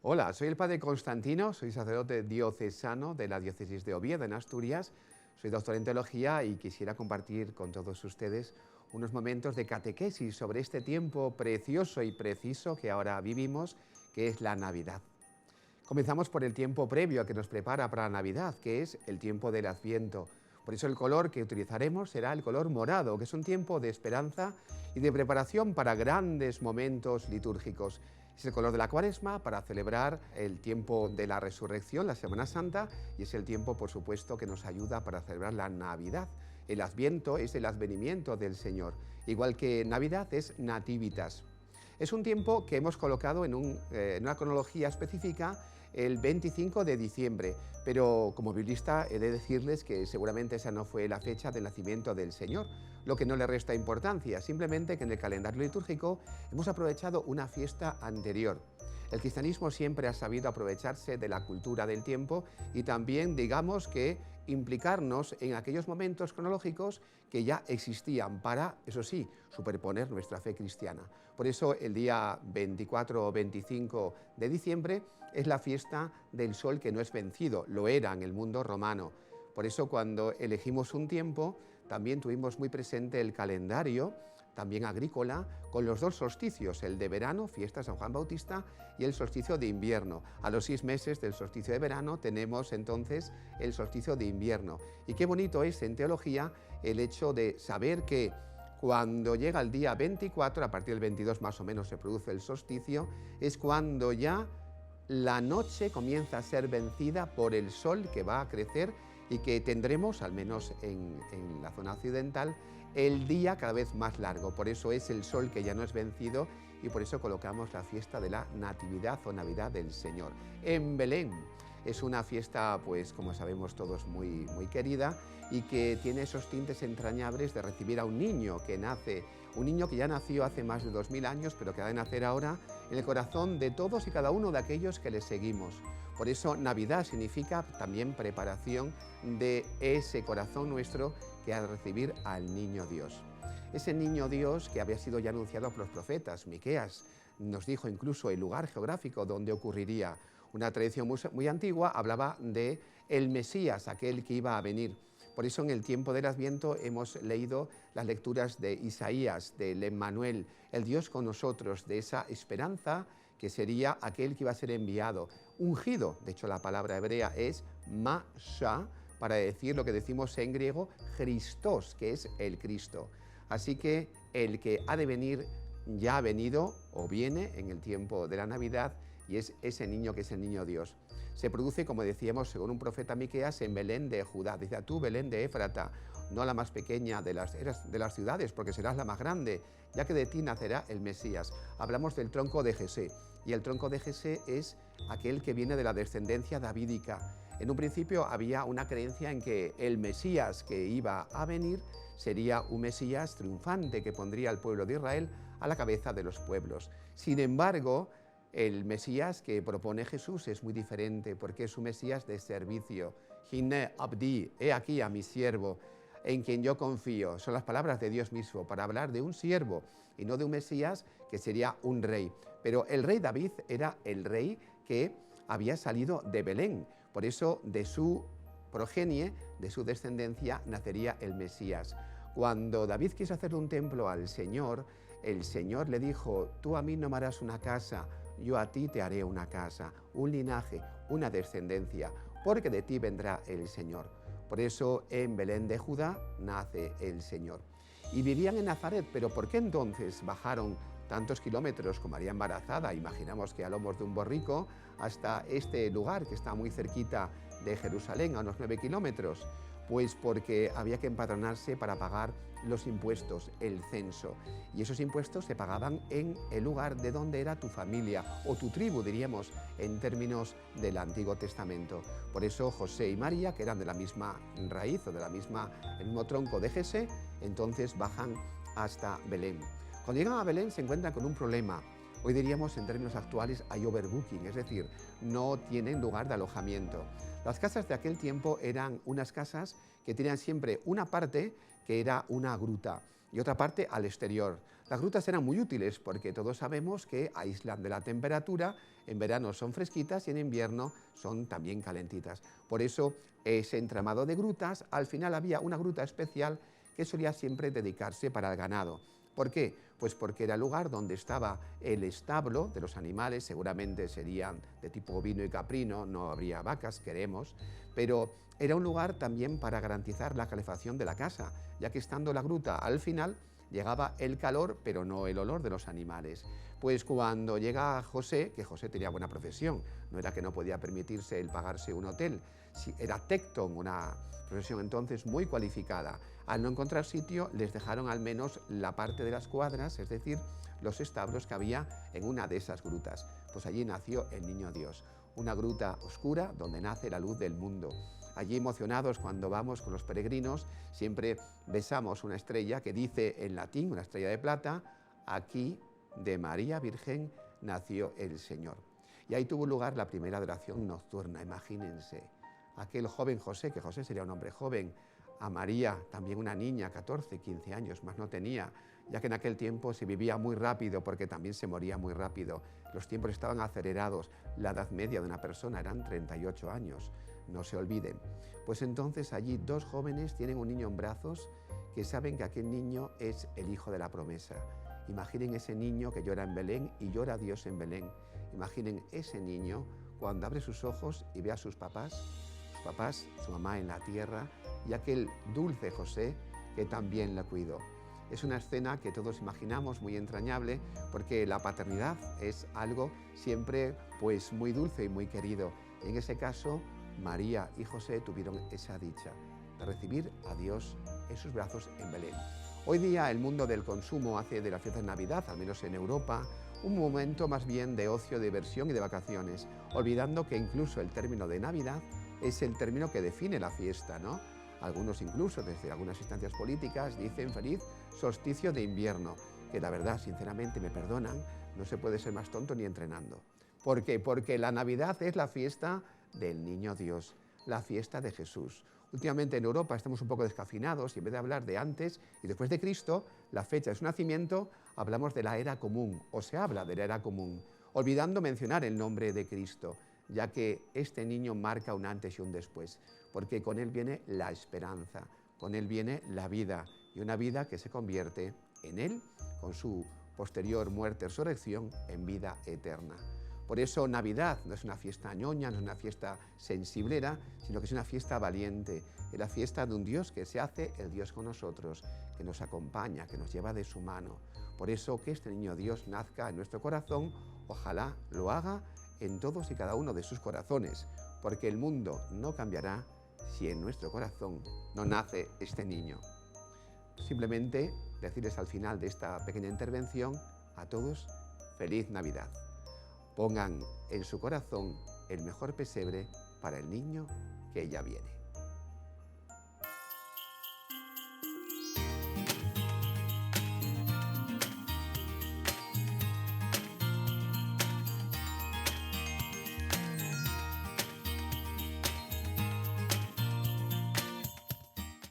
Hola, soy el padre Constantino, soy sacerdote diocesano de la diócesis de Oviedo, en Asturias. Soy doctor en teología y quisiera compartir con todos ustedes unos momentos de catequesis sobre este tiempo precioso y preciso que ahora vivimos, que es la Navidad. Comenzamos por el tiempo previo que nos prepara para la Navidad, que es el tiempo del Adviento. Por eso el color que utilizaremos será el color morado, que es un tiempo de esperanza y de preparación para grandes momentos litúrgicos. Es el color de la Cuaresma para celebrar el tiempo de la Resurrección, la Semana Santa, y es el tiempo, por supuesto, que nos ayuda para celebrar la Navidad. El Adviento es el advenimiento del Señor, igual que Navidad es Nativitas. Es un tiempo que hemos colocado en una cronología específica el 25 de diciembre, pero como biblista he de decirles que seguramente esa no fue la fecha del nacimiento del Señor, lo que no le resta importancia, simplemente que en el calendario litúrgico hemos aprovechado una fiesta anterior. El cristianismo siempre ha sabido aprovecharse de la cultura del tiempo y también, digamos, que implicarnos en aquellos momentos cronológicos que ya existían para, eso sí, superponer nuestra fe cristiana. Por eso el día 24 o 25 de diciembre es la fiesta del sol que no es vencido, lo era en el mundo romano. Por eso cuando elegimos un tiempo también tuvimos muy presente el calendario, también agrícola, con los dos solsticios, el de verano, fiesta San Juan Bautista, y el solsticio de invierno. A los 6 meses del solsticio de verano tenemos entonces el solsticio de invierno. Y qué bonito es en teología el hecho de saber que cuando llega el día 24, a partir del 22 más o menos se produce el solsticio, es cuando ya la noche comienza a ser vencida por el sol que va a crecer y que tendremos, al menos en la zona occidental, el día cada vez más largo. Por eso es el sol que ya no es vencido y por eso colocamos la fiesta de la Natividad o Navidad del Señor. En Belén es una fiesta, pues como sabemos todos, muy querida y que tiene esos tintes entrañables de recibir a un niño que nace, un niño que ya nació hace más de 2000 años, pero que ha de nacer ahora en el corazón de todos y cada uno de aquellos que le seguimos. Por eso Navidad significa también preparación de ese corazón nuestro que ha de recibir al niño Dios. Ese niño Dios que había sido ya anunciado por los profetas. Miqueas nos dijo incluso el lugar geográfico donde ocurriría. Una tradición muy antigua hablaba de el Mesías, aquel que iba a venir. Por eso en el tiempo del Adviento hemos leído las lecturas de Isaías, del Emmanuel, el Dios con nosotros, de esa esperanza que sería aquel que iba a ser enviado, ungido. De hecho, la palabra hebrea es Masha, para decir lo que decimos en griego, Christos, que es el Cristo. Así que el que ha de venir ya ha venido o viene en el tiempo de la Navidad y es ese niño que es el niño Dios. Se produce, como decíamos, según un profeta Miqueas, en Belén de Judá. Dice, tú, Belén de Éfrata, no la más pequeña de las ciudades, porque serás la más grande, ya que de ti nacerá el Mesías. Hablamos del tronco de Jesé, y el tronco de Jesé es aquel que viene de la descendencia davídica. En un principio había una creencia en que el Mesías que iba a venir sería un Mesías triunfante que pondría al pueblo de Israel a la cabeza de los pueblos. Sin embargo, el Mesías que propone Jesús es muy diferente porque es un Mesías de servicio. Hine abdi, he aquí a mi siervo, en quien yo confío. Son las palabras de Dios mismo para hablar de un siervo y no de un Mesías que sería un rey. Pero el rey David era el rey que había salido de Belén. Por eso de su progenie, de su descendencia, nacería el Mesías. Cuando David quiso hacerle un templo al Señor, el Señor le dijo, tú a mí no me harás una casa, yo a ti te haré una casa, un linaje, una descendencia, porque de ti vendrá el Señor. Por eso en Belén de Judá nace el Señor. Y vivían en Nazaret, pero ¿por qué entonces bajaron tantos kilómetros con María embarazada? Imaginamos que a lomos de un borrico hasta este lugar que está muy cerquita de Jerusalén, a unos 9 kilómetros. Pues porque había que empadronarse para pagar los impuestos, el censo. Y esos impuestos se pagaban en el lugar de donde era tu familia o tu tribu, diríamos, en términos del Antiguo Testamento. Por eso José y María, que eran de la misma raíz o del mismo tronco de Jesé, entonces bajan hasta Belén. Cuando llegan a Belén se encuentran con un problema. Hoy diríamos en términos actuales hay overbooking, es decir, no tienen lugar de alojamiento. Las casas de aquel tiempo eran unas casas que tenían siempre una parte que era una gruta. y otra parte al exterior. Las grutas eran muy útiles porque todos sabemos que aíslan de la temperatura, en verano son fresquitas y en invierno son también calentitas. Por eso ese entramado de grutas, al final había una gruta especial que solía siempre dedicarse para el ganado. ¿Por qué? Pues porque era el lugar donde estaba el establo de los animales, seguramente serían de tipo ovino y caprino, no habría vacas, queremos, pero era un lugar también para garantizar la calefacción de la casa, ya que estando la gruta al final llegaba el calor, pero no el olor de los animales. Pues cuando llega José, que José tenía buena profesión, no era que no podía permitirse el pagarse un hotel, era tecton, una profesión entonces muy cualificada. Al no encontrar sitio, les dejaron al menos la parte de las cuadras, es decir, los establos que había en una de esas grutas. Pues allí nació el Niño Dios, una gruta oscura donde nace la luz del mundo. Allí, emocionados, cuando vamos con los peregrinos, siempre besamos una estrella que dice en latín, una estrella de plata: aquí de María Virgen nació el Señor. Y ahí tuvo lugar la primera adoración nocturna, imagínense. Aquel joven José, que José sería un hombre joven, a María, también una niña, 14, 15 años, más no tenía, ya que en aquel tiempo se vivía muy rápido porque también se moría muy rápido. Los tiempos estaban acelerados, la edad media de una persona eran 38 años, no se olviden. Pues entonces allí dos jóvenes tienen un niño en brazos que saben que aquel niño es el hijo de la promesa. Imaginen ese niño que llora en Belén y llora a Dios en Belén. Imaginen ese niño cuando abre sus ojos y ve a sus papás, su mamá en la tierra y aquel dulce José que también la cuidó. Es una escena que todos imaginamos muy entrañable porque la paternidad es algo siempre pues muy dulce y muy querido. En ese caso, María y José tuvieron esa dicha de recibir a Dios en sus brazos en Belén. Hoy día el mundo del consumo hace de la fiesta de Navidad, al menos en Europa, un momento más bien de ocio, de diversión y de vacaciones, olvidando que incluso el término de Navidad es el término que define la fiesta, ¿no? Algunos incluso, desde algunas instancias políticas, dicen feliz solsticio de invierno, que la verdad, sinceramente, me perdonan, no se puede ser más tonto ni entrenando. ¿Por qué? Porque la Navidad es la fiesta del Niño Dios, la fiesta de Jesús. Últimamente en Europa estamos un poco descafinados y en vez de hablar de antes y después de Cristo, la fecha de su nacimiento, hablamos de la era común, o se habla de la era común, olvidando mencionar el nombre de Cristo, ya que este niño marca un antes y un después, porque con él viene la esperanza, con él viene la vida, y una vida que se convierte en él, con su posterior muerte y resurrección, en vida eterna. Por eso Navidad no es una fiesta ñoña, no es una fiesta sensiblera, sino que es una fiesta valiente, es la fiesta de un Dios que se hace el Dios con nosotros, que nos acompaña, que nos lleva de su mano. Por eso que este niño Dios nazca en nuestro corazón, ojalá lo haga en todos y cada uno de sus corazones, porque el mundo no cambiará si en nuestro corazón no nace este niño. Simplemente decirles al final de esta pequeña intervención a todos, feliz Navidad. Pongan en su corazón el mejor pesebre para el niño que ya viene.